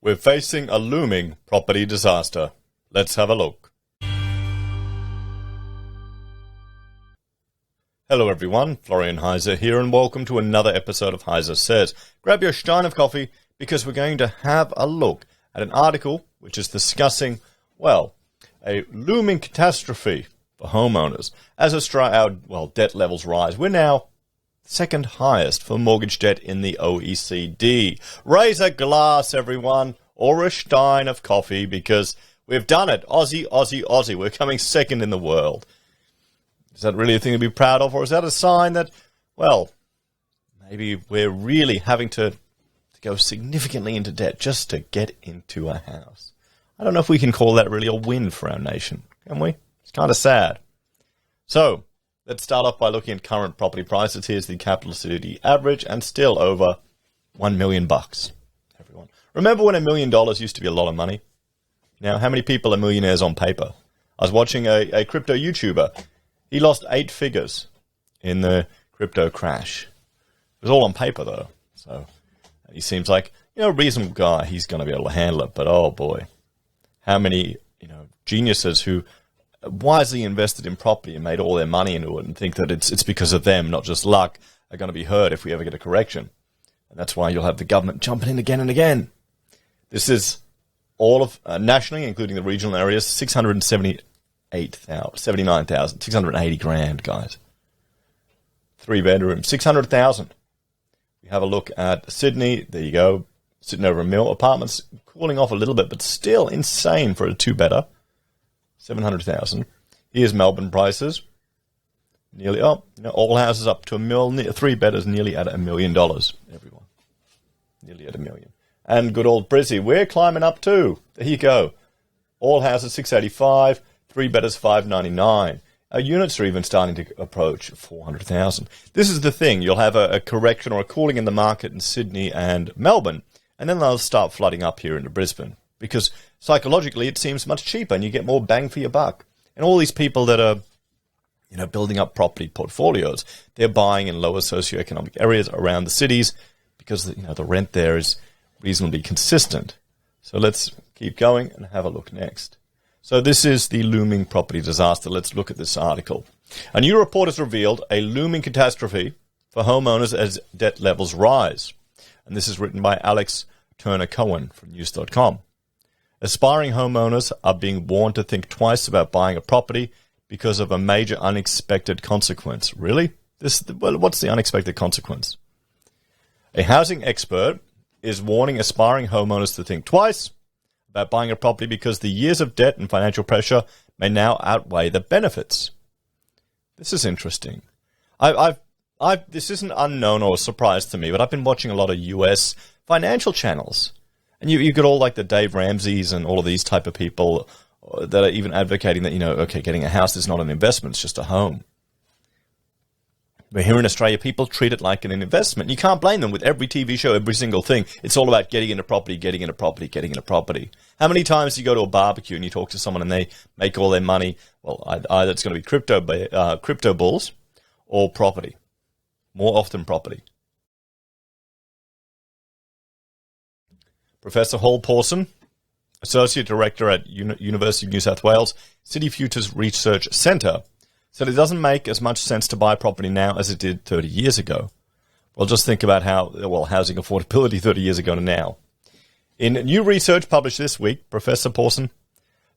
We're facing a looming property disaster. Let's have a look. Hello everyone, Florian.heise here, and welcome to another episode of HeiseSays. Grab your stein of coffee because we're going to have a look at an article which is discussing, well, a looming catastrophe for homeowners. As our debt levels rise, we're now second highest for mortgage debt in the OECD. Raise a glass, everyone, or a stein of coffee, because we've done it. Aussie, Aussie, Aussie. We're coming second in the world. Is that really a thing to be proud of, or is that a sign that, well, maybe we're really having to go significantly into debt just to get into a house? I don't know if we can call that really a win for our nation, can we? It's kind of sad. So, let's start off by looking at current property prices. Here's the capital city average, and still over $1 million, everyone. Remember when $1 million used to be a lot of money? Now, how many people are millionaires on paper? I was watching a crypto YouTuber. He lost 8 figures in the crypto crash. It was all on paper, though. So he seems like, a reasonable guy. He's going to be able to handle it. But, oh, boy, how many, geniuses who wisely invested in property and made all their money into it and think that it's because of them, not just luck, are going to be hurt if we ever get a correction. And that's why you'll have the government jumping in again and again. This is all of, nationally, including the regional areas, 680 grand, guys. 3 bedrooms, 600,000. We have a look at Sydney. There you go. Sitting over a mil. Apartments cooling off a little bit, but still insane for a 2-bedder. 700,000. Here's Melbourne prices. Nearly up. All houses up to a mil. 3-bedders nearly at $1 million. Everyone. Nearly at $1 million. And good old Brizzy. We're climbing up too. There you go. All houses 685. 3-bedders 599. Our units are even starting to approach 400,000. This is the thing. You'll have a correction or a cooling in the market in Sydney and Melbourne, and then they'll start flooding up here into Brisbane, because psychologically it seems much cheaper and you get more bang for your buck. And all these people that are, building up property portfolios, they're buying in lower socioeconomic areas around the cities because, the rent there is reasonably consistent. So let's keep going and have a look next. So this is the looming property disaster. Let's look at this article. A new report has revealed a looming catastrophe for homeowners as debt levels rise. And this is written by Alex Turner-Cohen from news.com. Aspiring homeowners are being warned to think twice about buying a property because of a major unexpected consequence. Really? What's the unexpected consequence? A housing expert is warning aspiring homeowners to think twice about buying a property because the years of debt and financial pressure may now outweigh the benefits. This is interesting. This isn't unknown or a surprise to me, but I've been watching a lot of US financial channels. And you get all like the Dave Ramseys and all of these type of people that are even advocating that, getting a house is not an investment, it's just a home. But here in Australia, people treat it like an investment. You can't blame them. With every TV show, every single thing, it's all about getting into property, getting into property, getting into property. How many times do you go to a barbecue and you talk to someone and they make all their money? Well, either it's going to be crypto bulls or property. More often property. Professor Hall Pawson, Associate Director at University of New South Wales City Futures Research Centre, said it doesn't make as much sense to buy property now as it did 30 years ago. Well, just think about housing affordability 30 years ago to now. In new research published this week, Professor Pawson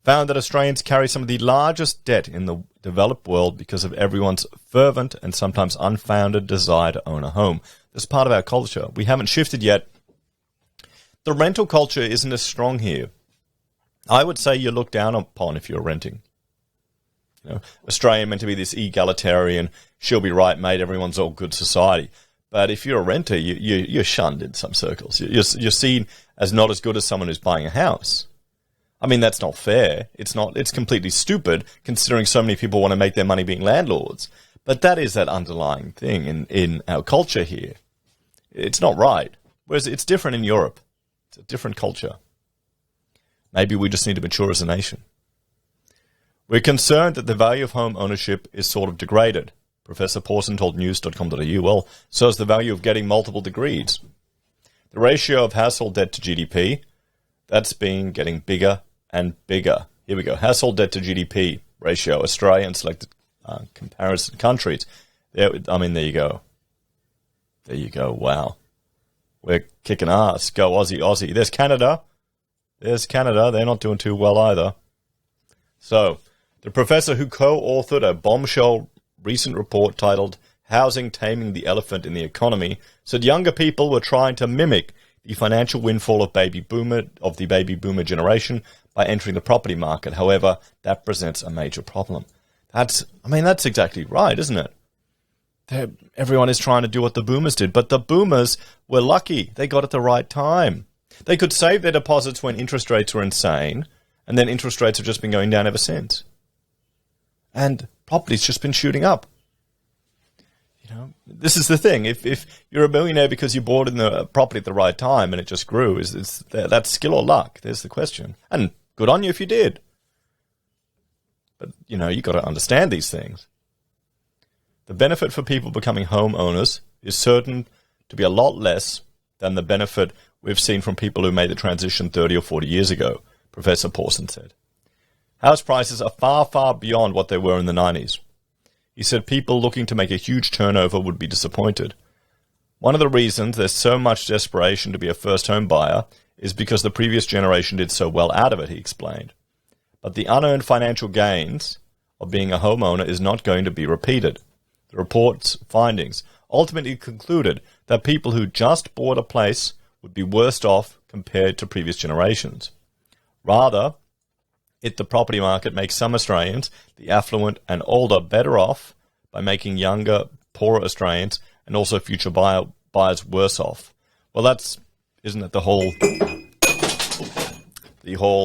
found that Australians carry some of the largest debt in the developed world because of everyone's fervent and sometimes unfounded desire to own a home. That's part of our culture. We haven't shifted yet. The rental culture isn't as strong here. I would say you're looked down upon if you're renting. Australia meant to be this egalitarian, she'll be right, mate, everyone's all good society. But if you're a renter, you're shunned in some circles. You're seen as not as good as someone who's buying a house. I mean, that's not fair. It's completely stupid, considering so many people want to make their money being landlords. But that is that underlying thing in our culture here. It's not right. Whereas it's different in Europe. It's a different culture. Maybe we just need to mature as a nation. We're concerned that the value of home ownership is sort of degraded. Professor Pawson told news.com.au, well, so is the value of getting multiple degrees. The ratio of household debt to GDP That's been getting bigger and bigger. Here we go. Household debt to GDP ratio, Australia and selected comparison countries. There you go. There you go. Wow. We're kicking ass. Go Aussie, Aussie. There's Canada. They're not doing too well either. So, the professor who co-authored a bombshell recent report titled Housing Taming the Elephant in the Economy said younger people were trying to mimic the financial windfall of the baby boomer generation by entering the property market. However, that presents a major problem. That's exactly right, isn't it? Everyone is trying to do what the boomers did, but the boomers were lucky. They got it the right time. They could save their deposits when interest rates were insane, and then interest rates have just been going down ever since. And property's just been shooting up. This is the thing. If you're a millionaire because you bought in the property at the right time and it just grew, is that skill or luck? There's the question. And good on you if you did. But, you got to understand these things. The benefit for people becoming homeowners is certain to be a lot less than the benefit we've seen from people who made the transition 30 or 40 years ago, Professor Pawson said. House prices are far, far beyond what they were in the 90s. He said people looking to make a huge turnover would be disappointed. One of the reasons there's so much desperation to be a first home buyer is because the previous generation did so well out of it, he explained. But the unearned financial gains of being a homeowner is not going to be repeated. The report's findings ultimately concluded that people who just bought a place would be worse off compared to previous generations. Rather, the property market makes some Australians, the affluent and older, better off by making younger, poorer Australians and also future buyers worse off. Well, isn't that the whole,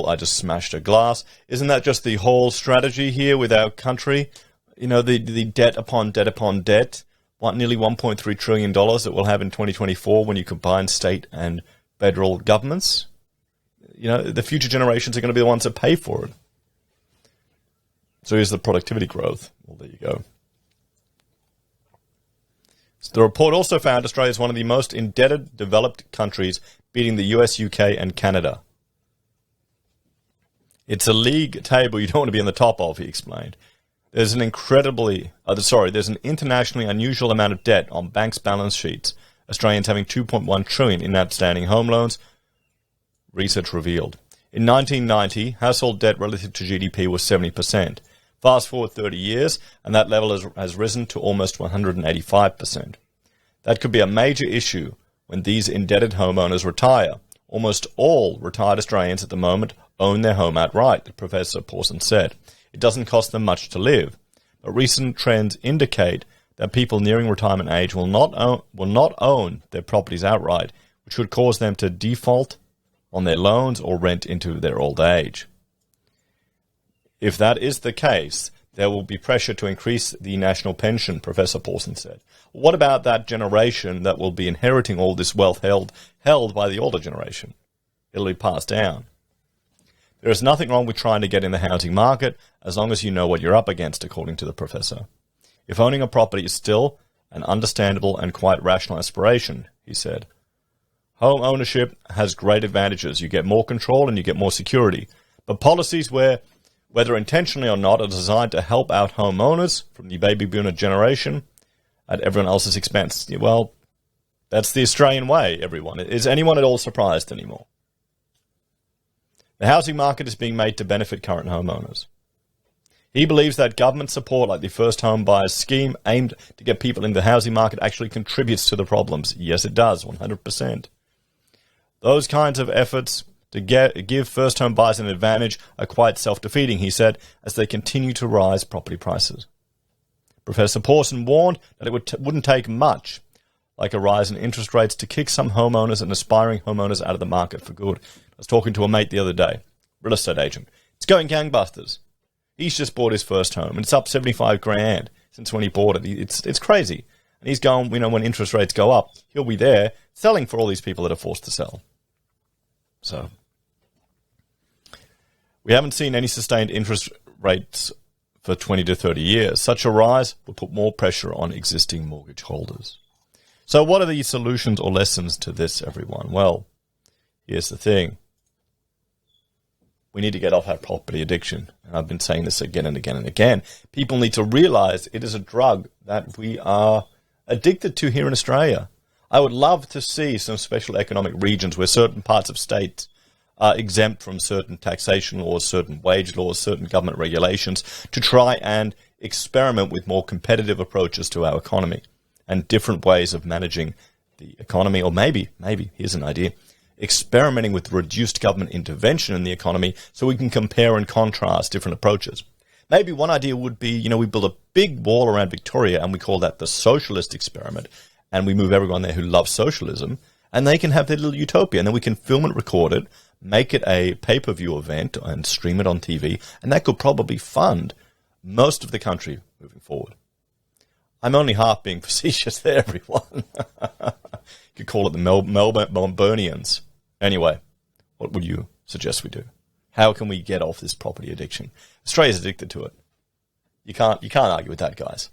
I just smashed a glass. Isn't that just the whole strategy here with our country? The debt upon debt upon debt, nearly $1.3 trillion that we'll have in 2024 when you combine state and federal governments. The future generations are going to be the ones that pay for it. So here's the productivity growth. Well, there you go. So the report also found Australia is one of the most indebted developed countries, beating the US, UK, and Canada. It's a league table you don't want to be in the top of, he explained. There's an internationally unusual amount of debt on banks' balance sheets, Australians having $2.1 trillion in outstanding home loans, research revealed. In 1990, household debt relative to GDP was 70%. Fast forward 30 years, and that level has risen to almost 185%. That could be a major issue when these indebted homeowners retire. Almost all retired Australians at the moment own their home outright, the Professor Pawson said. It doesn't cost them much to live, but recent trends indicate that people nearing retirement age will not own their properties outright, which would cause them to default on their loans or rent into their old age. If that is the case, there will be pressure to increase the national pension, Professor Pawson said. What about that generation that will be inheriting all this wealth held by the older generation? It'll be passed down. There is nothing wrong with trying to get in the housing market as long as you know what you're up against, according to the professor. If owning a property is still an understandable and quite rational aspiration, he said. Home ownership has great advantages. You get more control and you get more security. But policies whether intentionally or not, are designed to help out homeowners from the baby boomer generation at everyone else's expense. Well, that's the Australian way, everyone. Is anyone at all surprised anymore? The housing market is being made to benefit current homeowners. He believes that government support like the First Home Buyers Scheme aimed to get people in the housing market actually contributes to the problems. Yes, it does, 100%. Those kinds of efforts to give first home buyers an advantage are quite self-defeating, he said, as they continue to rise property prices. Professor Pawson warned that it wouldn't take much, like a rise in interest rates, to kick some homeowners and aspiring homeowners out of the market for good. I was talking to a mate the other day, real estate agent. It's going gangbusters. He's just bought his first home, and it's up $75,000 since when he bought it. It's crazy. And he's going, when interest rates go up, he'll be there selling for all these people that are forced to sell. So, we haven't seen any sustained interest rates for 20 to 30 years. Such a rise will put more pressure on existing mortgage holders. So what are the solutions or lessons to this, everyone? Well, here's the thing. We need to get off our property addiction. And I've been saying this again and again and again. People need to realize it is a drug that we are addicted to here in Australia. I would love to see some special economic regions where certain parts of states are exempt from certain taxation laws, certain wage laws, certain government regulations to try and experiment with more competitive approaches to our economy and different ways of managing the economy. Or maybe, here's an idea, experimenting with reduced government intervention in the economy so we can compare and contrast different approaches. Maybe one idea would be, we build a big wall around Victoria and we call that the socialist experiment, and we move everyone there who loves socialism, and they can have their little utopia, and then we can film it, record it, make it a pay-per-view event and stream it on TV, and that could probably fund most of the country moving forward. I'm only half being facetious there, everyone. You could call it the Melburnians. Anyway, what would you suggest we do? How can we get off this property addiction? Australia's addicted to it. You can't argue with that, guys.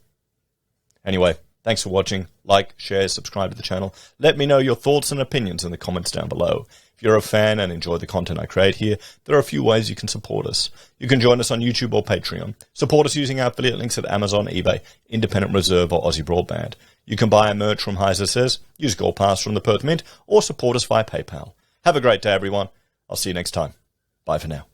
Anyway, thanks for watching. Like, share, subscribe to the channel. Let me know your thoughts and opinions in the comments down below. If you're a fan and enjoy the content I create here, there are a few ways you can support us. You can join us on YouTube or Patreon. Support us using our affiliate links at Amazon, eBay, Independent Reserve, or AussieBroadband. You can buy our merch from HeiseSays, use Gold Pass from the Perth Mint, or support us via PayPal. Have a great day, everyone. I'll see you next time. Bye for now.